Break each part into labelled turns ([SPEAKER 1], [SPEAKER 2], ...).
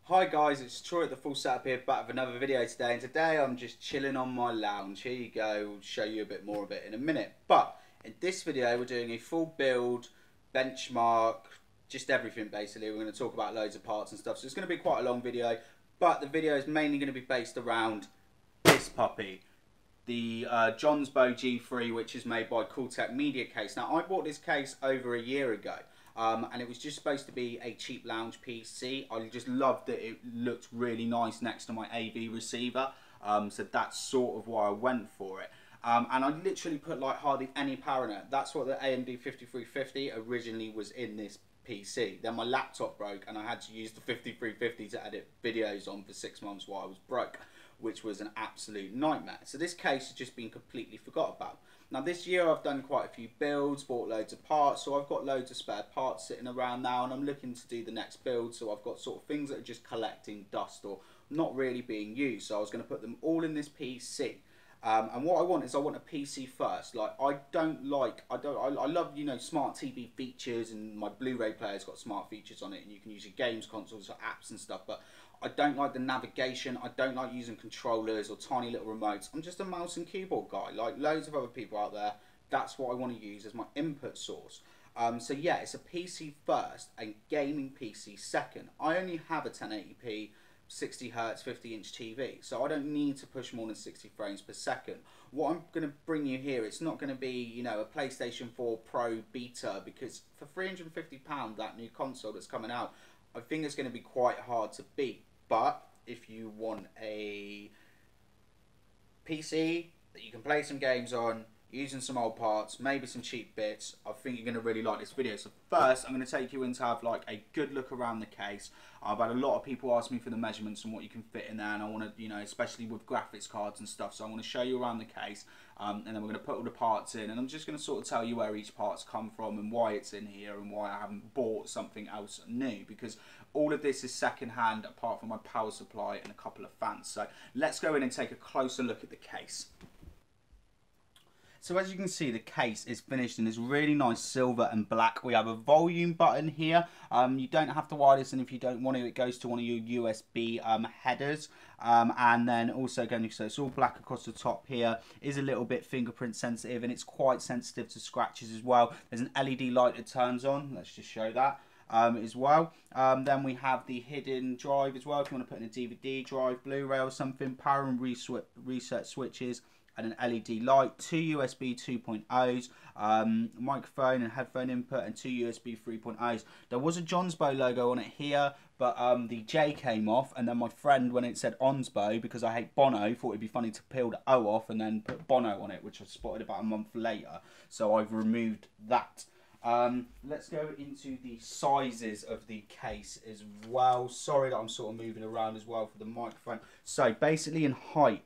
[SPEAKER 1] Hi guys, it's Troy at the Full Setup here, back with another video today, and today I'm just chilling on my lounge. Here you go, we'll show you a bit more of it in a minute. But in this video we're doing a full build, benchmark, just everything basically. We're going to talk about loads of parts and stuff, so it's going to be quite a long video, but the video is mainly going to be based around this puppy. The Jonsbo G3, which is made by Cooltek Media case. Now I bought this case over a year ago. And it was just supposed to be a cheap lounge PC. I just loved that it looked really nice next to my AV receiver. So that's sort of why I went for it. And I literally put like hardly any power in it. That's what the AMD 5350 originally was in this PC. Then my laptop broke and I had to use the 5350 to edit videos on for 6 months while I was broke, which was an absolute nightmare. So this case has just been completely forgot about. Now this year I've done quite a few builds, bought loads of parts, so I've got loads of spare parts sitting around now, and I'm looking to do the next build, so I've got sort of things that are just collecting dust or not really being used, so I was going to put them all in this PC. And what I want is I want a PC first. Like I love, you know, smart TV features, and my Blu-ray player's got smart features on it, and you can use your games consoles for apps and stuff, but I don't like the navigation, I don't like using controllers or tiny little remotes. I'm just a mouse and keyboard guy, like loads of other people out there. That's what I want to use as my input source. So yeah, it's a PC first and gaming PC second. I only have a 1080p 60Hz 50-inch TV, so I don't need to push more than 60 frames per second. What I'm going to bring you here, it's not going to be, you know, a PlayStation 4 Pro beta, because for £350, that new console that's coming out, I think it's going to be quite hard to beat. But if you want a PC that you can play some games on, using some old parts, maybe some cheap bits, I think you're going to really like this video. So first, I'm going to take you in to have like a good look around the case. I've had a lot of people ask me for the measurements and what you can fit in there, and I want to, you know, especially with graphics cards and stuff, so I want to show you around the case, and then we're going to put all the parts in, and I'm just going to sort of tell you where each part's come from and why it's in here and why I haven't bought something else new, because all of this is second hand apart from my power supply and a couple of fans. So let's go in and take a closer look at the case. So as you can see, the case is finished in this really nice silver and black. We have a volume button here. You don't have to wire this, and if you don't want to, it goes to one of your USB headers. And then also going, so it's all black across the top here. It is a little bit fingerprint sensitive, and it's quite sensitive to scratches as well. There's an LED light that turns on. Let's just show that. As well. Then we have the hidden drive as well, if you want to put in a DVD drive, Blu-ray or something, power and reset switches, and an LED light, two USB 2.0s, microphone and headphone input, and two USB 3.0s. There was a Jonsbo logo on it here, but the J came off, and then my friend, when it said Onsbo, because I hate Bono, thought it'd be funny to peel the O off and then put Bono on it, which I spotted about a month later, so I've removed that. Let's go into the sizes of the case as well. Sorry that I'm sort of moving around as well for the microphone. So basically in height,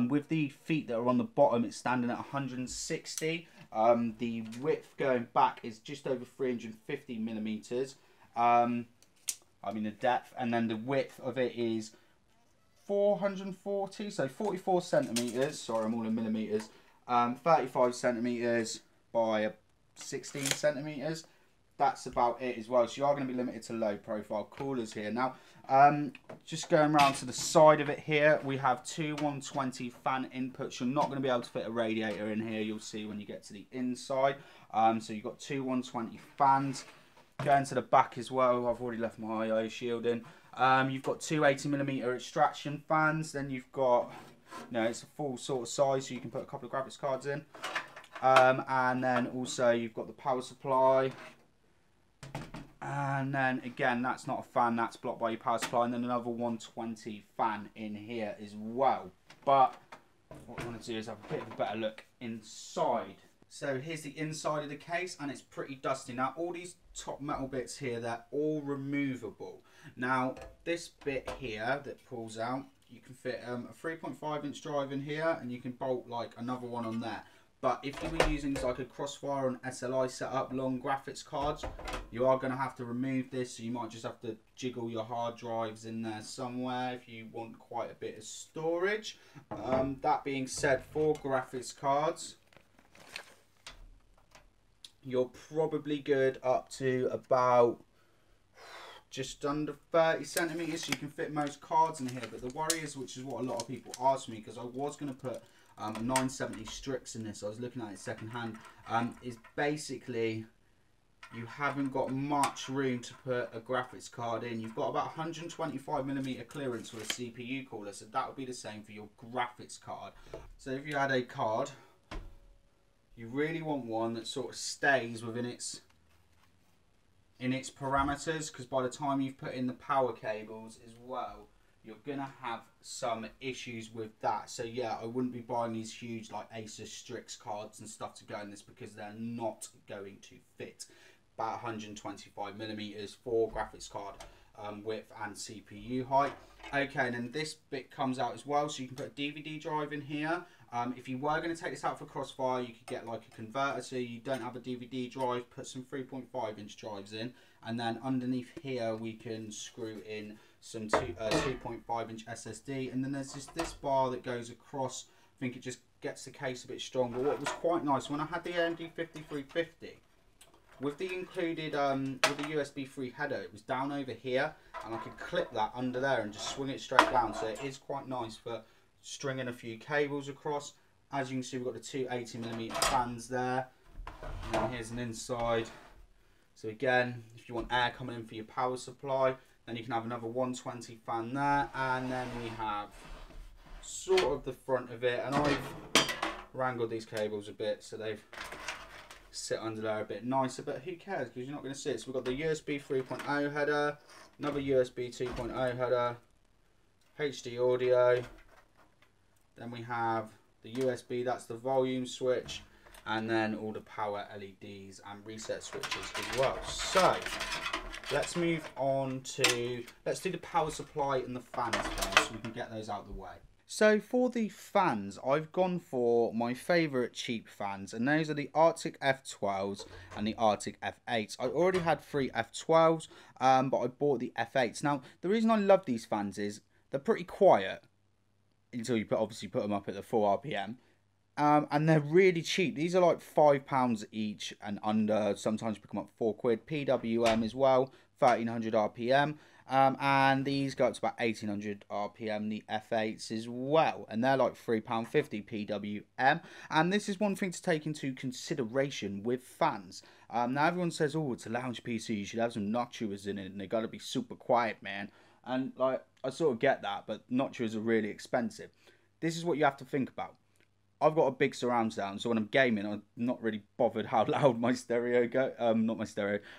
[SPEAKER 1] with the feet that are on the bottom, it's standing at 160. The width going back is just over 350 millimeters. I mean the depth, and then the width of it is 440, so 44 centimeters. Sorry, I'm all in millimeters. 35 centimeters by 16 centimeters. That's about it as well. So you are going to be limited to low profile coolers here. Now, just going around to the side of it here, we have two 120 fan inputs. You're not going to be able to fit a radiator in here. You'll see when you get to the inside. So you've got two 120 fans. Going to the back as well, I've already left my IO shield in. You've got two 80mm extraction fans. Then you've got, you know, it's a full sort of size, so you can put a couple of graphics cards in. And then also you've got the power supply, and then again, that's not a fan, that's blocked by your power supply, and then another 120 fan in here as well. But what I want to do is have a bit of a better look inside. So here's the inside of the case, and it's pretty dusty. Now all these top metal bits here, they're all removable. Now this bit here that pulls out, you can fit a 3.5-inch drive in here, and you can bolt like another one on there. But if you were using like a Crossfire and SLI setup, long graphics cards, you are going to have to remove this. So you might just have to jiggle your hard drives in there somewhere if you want quite a bit of storage. That being said, for graphics cards, you're probably good up to about just under 30 centimeters, so you can fit most cards in here. But the worry is, which is what a lot of people ask me, because I was going to put a 970 Strix in this, I was looking at it second hand, is basically you haven't got much room to put a graphics card in. You've got about 125mm clearance for a CPU cooler, so that would be the same for your graphics card. So if you had a card, you really want one that sort of stays within its parameters, because by the time you've put in the power cables as well, you're gonna have some issues with that. So yeah, I wouldn't be buying these huge like Asus Strix cards and stuff to go in this, because they're not going to fit. About 125mm for graphics card width and CPU height. Okay, and then this bit comes out as well, so you can put a DVD drive in here. If you were going to take this out for Crossfire, you could get like a converter, so you don't have a DVD drive, put some 3.5-inch drives in, and then underneath here we can screw in some 2.5-inch SSD, and then there's just this bar that goes across. I think it just gets the case a bit stronger. What was quite nice, when I had the AMD 5350, with the included with the USB 3 header, it was down over here, and I could clip that under there and just swing it straight down, so it is quite nice for stringing a few cables across. As you can see, we've got the two 80mm fans there, and then here's an inside. So again, if you want air coming in for your power supply, then you can have another 120 fan there, and then we have sort of the front of it, and I've wrangled these cables a bit so they've sit under there a bit nicer, but who cares, because you're not going to see it. So we've got the USB 3.0 header, another USB 2.0 header, HD audio, then we have the USB, that's the volume switch, and then all the power LEDs and reset switches as well. So let's move on to, let's do the power supply and the fans first, so we can get those out of the way. So for the fans, I've gone for my favourite cheap fans, and those are the Arctic F12s and the Arctic F8s. I already had 3 F12s, but I bought the F8s. Now, the reason I love these fans is they're pretty quiet until you obviously put them up at the full RPM. And they're really cheap. These are like £5 each and under. Sometimes you pick them up for £4. PWM as well, 1300 RPM. And these go up to about 1800 RPM, the F8s as well, and they're like £3.50 PWM. And this is one thing to take into consideration with fans. Now everyone says, oh, it's a lounge PC, you should have some noctuas in it, and they got to be super quiet, man. And like, I sort of get that, but noctuas are really expensive. This is what you have to think about. I've got a big surround sound, so when I'm gaming, I'm not really bothered how loud my stereo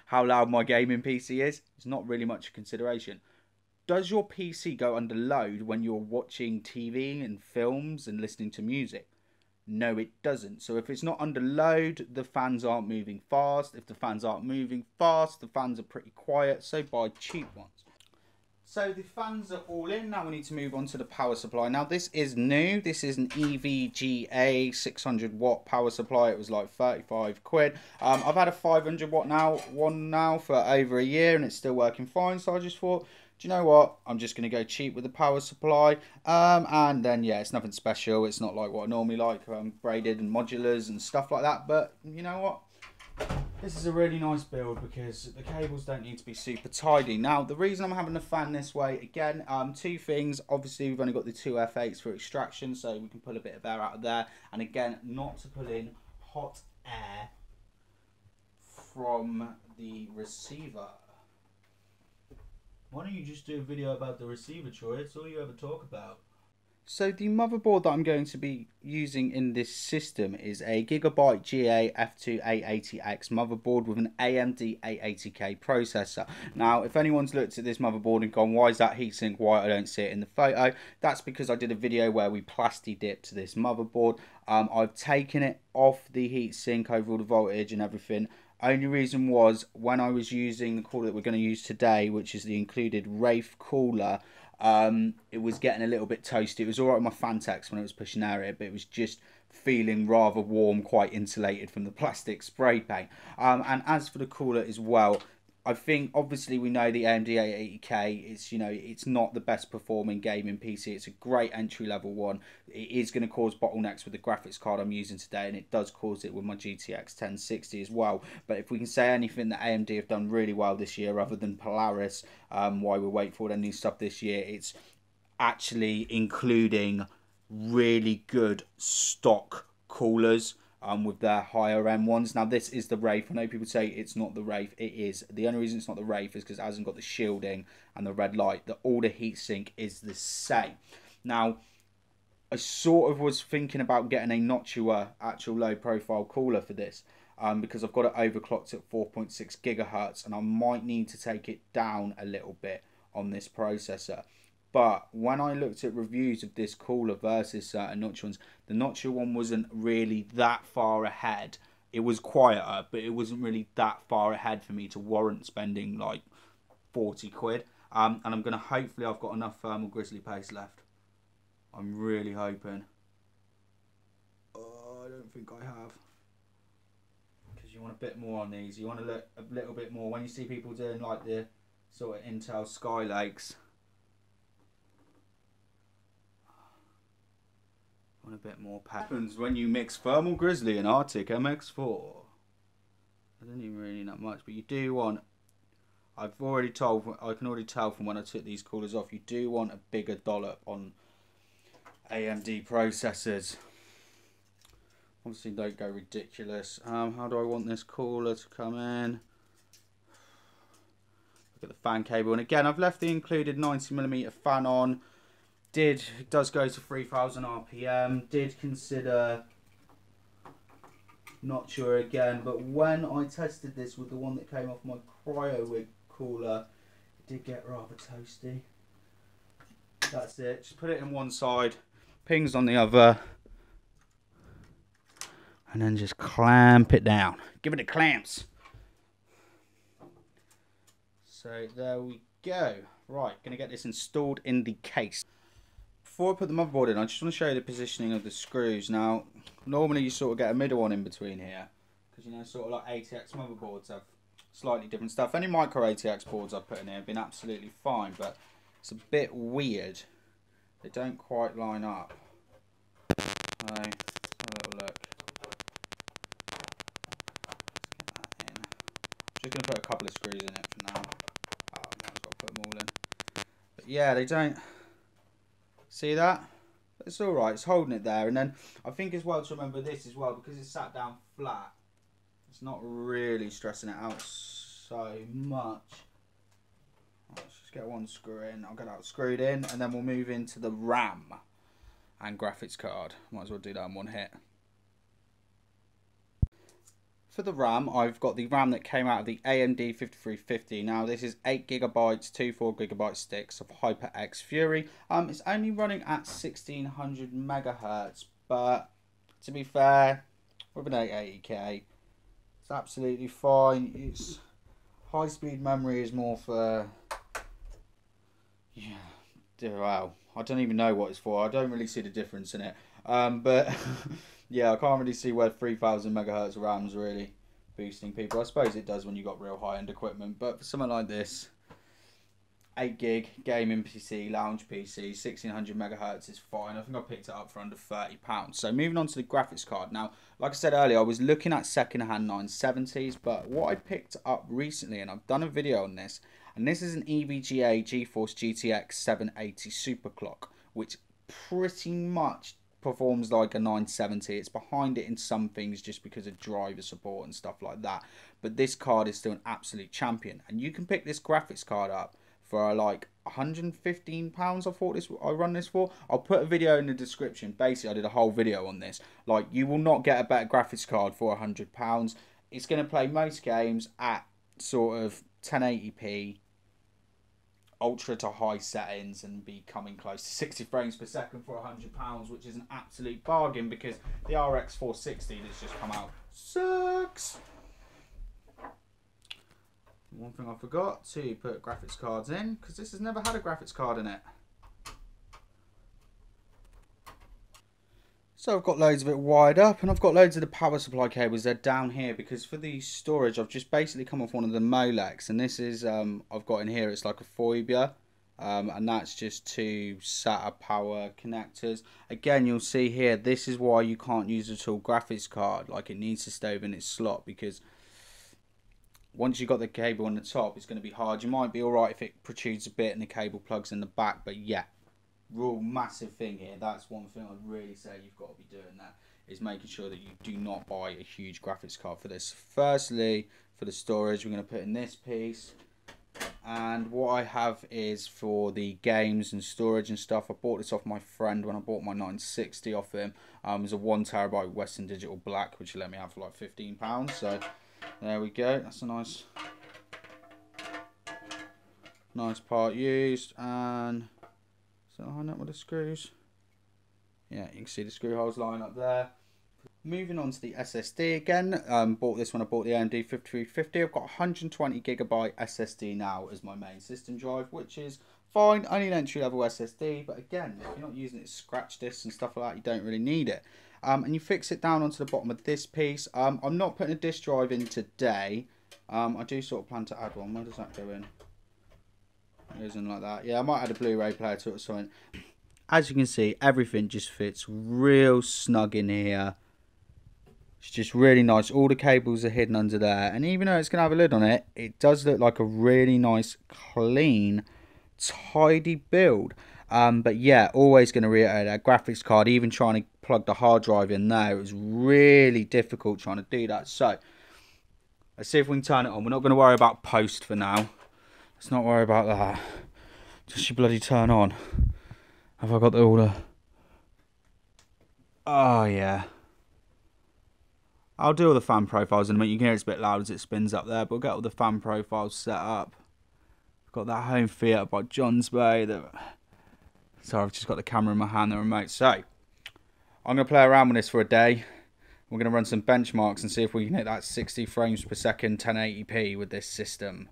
[SPEAKER 1] how loud my gaming PC is. It's not really much a consideration. Does your PC go under load when you're watching TV and films and listening to music? No, it doesn't. So if it's not under load, the fans aren't moving fast. If the fans aren't moving fast, the fans are pretty quiet, so buy cheap ones. So the fans are all in. Now we need to move on to the power supply. Now this is new. This is an EVGA 600 watt power supply. It was like 35 quid. I've had a 500 watt one now for over a year, and it's still working fine. So I just thought, do you know what? I'm just going to go cheap with the power supply. And then yeah, it's nothing special. It's not like what I normally like, braided and modulars and stuff like that. But you know what? This is a really nice build because the cables don't need to be super tidy. Now, the reason I'm having the fan this way, again, two things. Obviously, we've only got the two F8s for extraction, so we can pull a bit of air out of there. And again, not to pull in hot air from the receiver. Why don't you just do a video about the receiver, Troy? It's all you ever talk about. So the motherboard that I'm going to be using in this system is a Gigabyte F2 A80X motherboard with an AMD A80K processor. Now, if anyone's looked at this motherboard and gone, why is that heatsink white? I don't see it in the photo. That's because I did a video where we plasti dipped this motherboard. I've taken it off the heatsink over all the voltage and everything. Only reason was when I was using the cooler that we're going to use today, which is the included Rrait cooler, it was getting a little bit toasty. It was alright with my Fantex when it was pushing air, but it was just feeling rather warm, quite insulated from the plastic spray paint. And as for the cooler as well, I think obviously we know the AMD 880K is, you know, it's not the best performing gaming PC. It's a great entry level one. It is going to cause bottlenecks with the graphics card I'm using today, and it does cause it with my GTX 1060 as well. But if we can say anything that AMD have done really well this year, other than Polaris, while we wait for their new stuff this year, it's actually including really good stock coolers with their higher end ones. Now this is the Rrait. I know people say it's not the Rrait. It is. The only reason it's not the Rrait is because it hasn't got the shielding and the red light. All the heatsink is the same. Now I sort of was thinking about getting a notchier actual low profile cooler for this, because I've got it overclocked at 4.6 gigahertz, and I might need to take it down a little bit on this processor. But when I looked at reviews of this cooler versus certain notch ones, the notchier one wasn't really that far ahead. It was quieter, but it wasn't really that far ahead for me to warrant spending like 40 quid. And I'm going to, hopefully I've got enough thermal grizzly paste left. I'm really hoping. Oh, I don't think I have. Because you want a bit more on these. You want to look a little bit more. When you see people doing like the sort of Intel Skylakes, want a bit more happens when you mix thermal grizzly and Arctic MX4. I don't even really need that much, but you do want, I can already tell from when I took these coolers off, you do want a bigger dollop on AMD processors. Obviously don't go ridiculous. How do I want this cooler to come in? Look at the fan cable, and again I've left the included 90mm fan on. It does go to 3000 RPM. Did consider notchier again, but when I tested this with the one that came off my CryoWig cooler, it did get rather toasty. That's it. Just put it in one side, pings on the other, and then just clamp it down. Give it a clamps. So there we go. Right, gonna get this installed in the case. Before I put the motherboard in, I just want to show you the positioning of the screws. Now, normally you sort of get a middle one in between here, because, you know, sort of like ATX motherboards have slightly different stuff. Any micro ATX boards I've put in here have been absolutely fine, but it's a bit weird. They don't quite line up. So, let's have a little look. Let's get that in. I'm just going to put a couple of screws in it for now. Oh, I might as well put them all in. But yeah, they don't... See that? It's alright, it's holding it there. And then I think as well to remember this as well, because it's sat down flat, it's not really stressing it out so much. Let's just get one screw in. I'll get that screwed in, and then we'll move into the RAM and graphics card. Might as well do that in one hit. For the RAM, I've got the RAM that came out of the AMD 5350. Now, this is 8GB, 2 4GB sticks of HyperX Fury. It's only running at 1600 megahertz, but to be fair, with an 880K, it's absolutely fine. It's high-speed memory is more for, yeah, well, I don't even know what it's for. I don't really see the difference in it. But yeah, I can't really see where 3000 megahertz RAM's really boosting people. I suppose it does when you've got real high-end equipment, but for something like this, 8 gig gaming PC, lounge PC, 1600 megahertz is fine. I think I picked it up for under £30. So moving on to the graphics card. Now, like I said earlier, I was looking at second-hand 970s, but what I picked up recently, and I've done a video on this, and this is an EVGA GtX 780 superclock, which pretty much performs like a 970. It's behind it in some things just because of driver support and stuff like that, but this card is still an absolute champion, and you can pick this graphics card up for like £115. I run this for. I'll put a video in the description. Basically, I did a whole video on this. Like, you will not get a better graphics card for £100. It's going to play most games at sort of 1080p ultra to high settings and be coming close to 60 frames per second for £100, which is an absolute bargain because the RX 460 that's just come out sucks. One thing I forgot to put graphics cards in, because this has never had a graphics card in it. So I've got loads of it wired up, and I've got loads of the power supply cables. They're down here because for the storage I've just basically come off one of the Molex, and this is I've got in here, it's like a foiber, and that's just two SATA power connectors. Again, you'll see here, this is why you can't use a tool graphics card, like it needs to stay within its slot, because once you've got the cable on the top, it's going to be hard. You might be alright if it protrudes a bit and the cable plugs in the back, but yeah, real massive thing here. That's one thing I'd really say you've got to be doing, that is making sure that you do not buy a huge graphics card for this. Firstly, for the storage, we're going to put in this piece, and what I have is for the games and storage and stuff. I bought this off my friend when I bought my 960 off him. It was a 1TB Western Digital Black, which he let me have for like £15. So there we go. That's a nice part used. And so line up with the screws. Yeah, you can see the screw holes lying up there. Moving on to the SSD again. Bought this when I bought the AMD 5350. I've got 120GB SSD now as my main system drive, which is fine. Only an entry level SSD, but again, if you're not using it to scratch discs and stuff like that, you don't really need it. And you fix it down onto the bottom of this piece. I'm not putting a disk drive in today. I do sort of plan to add one. Where does that go in? It goes in like that. Yeah, I might add a Blu-ray player to it or something. As you can see, everything just fits real snug in here. It's just really nice. All the cables are hidden under there. And even though it's going to have a lid on it, it does look like a really nice, clean, tidy build. But yeah, always going to reiterate that graphics card, even trying to plug the hard drive in there, it was really difficult trying to do that. So, let's see if we can turn it on. We're not going to worry about post for now. Let's not worry about that. Just you bloody turn on. Have I got all the... Oh, yeah. I'll do all the fan profiles in a minute. You can hear it's a bit loud as it spins up there, but we'll get all the fan profiles set up. I've got that home theatre by Jonsbo. Sorry, I've just got the camera in my hand, the remote. So, I'm going to play around with this for a day. We're going to run some benchmarks and see if we can hit that 60 frames per second 1080p with this system.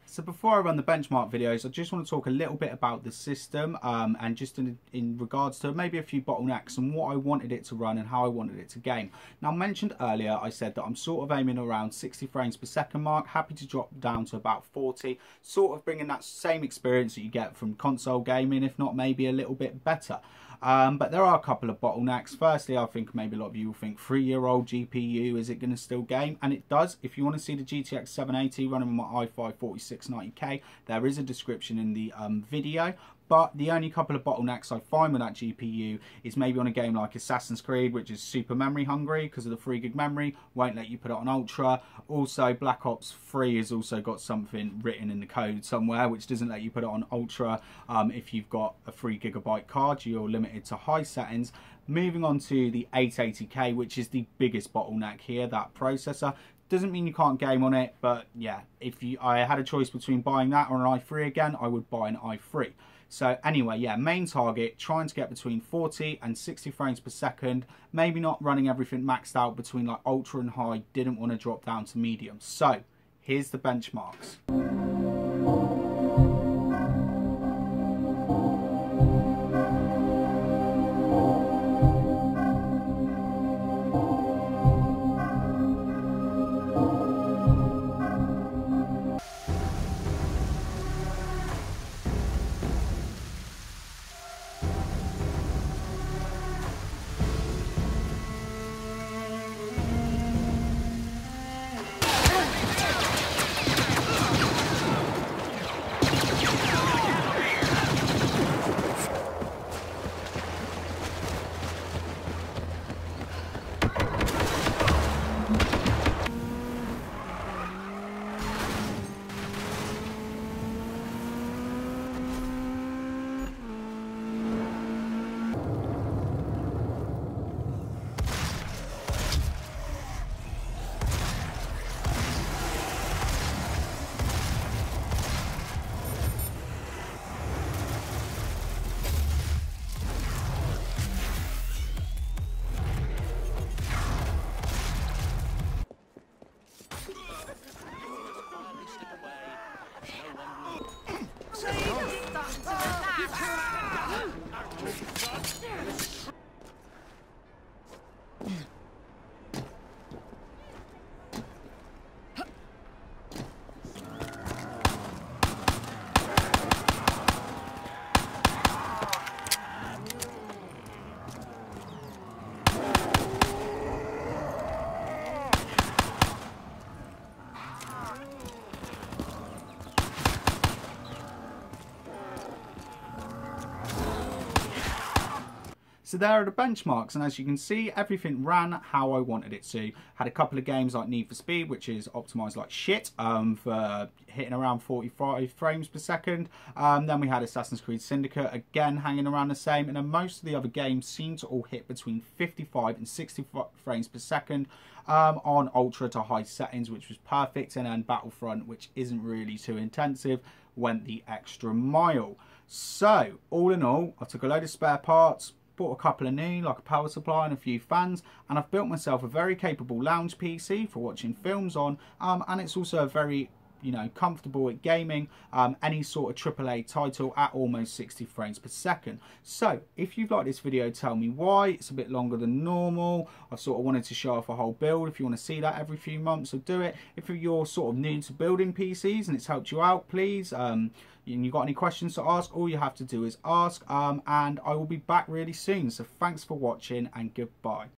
[SPEAKER 1] So before I run the benchmark videos, I just want to talk a little bit about the system and just in regards to maybe a few bottlenecks and what I wanted it to run and how I wanted it to game. Now, I mentioned earlier, I said that I'm sort of aiming around 60 frames per second mark, happy to drop down to about 40, sort of bringing that same experience that you get from console gaming, if not maybe a little bit better. But there are a couple of bottlenecks. Firstly, I think maybe a lot of you will think 3-year-old GPU, is it going to still game? And it does. If you want to see the GTX 780 running on my i5 4690K, there is a description in the video. But the only couple of bottlenecks I find with that GPU is maybe on a game like Assassin's Creed, which is super memory hungry because of the 3 gig memory, won't let you put it on Ultra. Also, Black Ops 3 has also got something written in the code somewhere which doesn't let you put it on Ultra. If you've got a 3 GB card, you're limited to high settings. Moving on to the 880K, which is the biggest bottleneck here, that processor. Doesn't mean you can't game on it, but yeah, if I had a choice between buying that or an i3 again, I would buy an i3. So anyway, yeah, main target, trying to get between 40 and 60 frames per second. Maybe not running everything maxed out between like ultra and high. Didn't want to drop down to medium. So here's the benchmarks.
[SPEAKER 2] So there are the benchmarks, and as you can see, everything ran how I wanted it to. Had a couple of games like Need for Speed, which is optimized like shit for hitting around 45 frames per second. Then we had Assassin's Creed Syndicate, again hanging around the same, and then most of the other games seem to all hit between 55 and 60 frames per second on ultra to high settings, which was perfect. And then Battlefront, which isn't really too intensive, went the extra mile. So all in all, I took a load of spare parts, bought a couple of new, like a power supply and a few fans, and I've built myself a very capable lounge PC for watching films on, and it's also a very, you know, comfortable at gaming any sort of AAA title at almost 60 frames per second. So if you've liked this video, tell me why. It's a bit longer than normal. I sort of wanted to show off a whole build. If you want to see that every few months, I'll do it. If you're sort of new to building PCs and it's helped you out, please, and you've got any questions to ask, all you have to do is ask, and I will be back really soon. So thanks for watching, and goodbye.